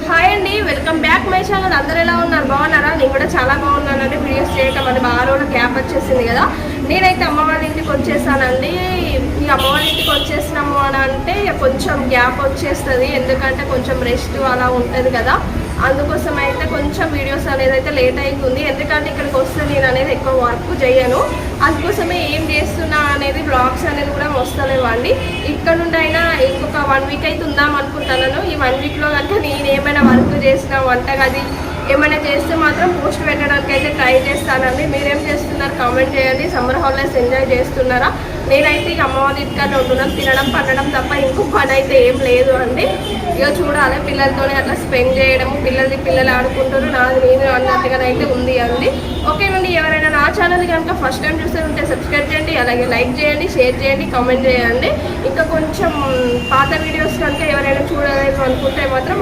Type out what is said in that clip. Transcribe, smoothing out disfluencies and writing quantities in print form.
Hi అండి, welcome back my channel. అందరూ ఎలా ఉన్నారు? బాగున్నారా? నేను కూడా చాలా బాగున్నానండి. వీడియోస్ చేయటం అంటే బాగా రోజులు గ్యాప్ వచ్చేసింది కదా. నేనైతే అమ్మ వాళ్ళ ఇంటికి వచ్చేసానండి. ఈ అమ్మ వాళ్ళ ఇంటికి వచ్చేసినాము అని అంటే కొంచెం గ్యాప్ వచ్చేస్తుంది, ఎందుకంటే కొంచెం రెస్ట్ అలా ఉంటుంది కదా. అందుకోసం అయితే కొంచెం వీడియోస్ అనేది అయితే లేట్ అవుతుంది, ఎందుకంటే ఇక్కడికి వస్తే నేను అనేది ఎక్కువ వర్క్ చేయను. అందుకోసమే ఏం చేస్తున్నా అనేది బ్లాగ్స్ అనేది కూడా వస్తలేవండి. ఇక్కడ నుండి అయినా ఇంకొక 1 వీక్ అయితే ఉందాం అనుకుంటున్నాను. ఈ 1 వీక్లో కనుక నేను ఏమైనా వర్క్ చేసిన వంటగది ఏమైనా చేస్తే మాత్రం పోస్ట్ పెట్టడానికి అయితే ట్రై చేస్తానండి. మీరేం చేస్తున్నారు కామెంట్ చేయండి. సమ్మర్ హాలిడేస్ ఎంజాయ్ చేస్తున్నారా? నేనైతే ఇక అమ్మ వాళ్ళ ఇంటికాడ ఉంటున్నాను, తినడం పట్టడం తప్ప ఇంకో పని అయితే ఏం లేదు అండి. ఇక చూడాలి, పిల్లలతోనే అట్లా స్పెండ్ చేయడం, పిల్లలు ఆడుకుంటారు, నాది నేను అన్నట్టుగా అయితే ఉంది అండి. ఓకేనండి, ఎవరైనా నా ఛానల్ కనుక ఫస్ట్ టైం చూస్తే ఉంటే సబ్స్క్రైబ్ చేయండి, అలాగే లైక్ చేయండి, షేర్ చేయండి, కామెంట్ చేయండి. ఇంకా కొంచెం పాత వీడియోస్ కనుక ఎవరైనా చూడలేదు అనుకుంటే మాత్రం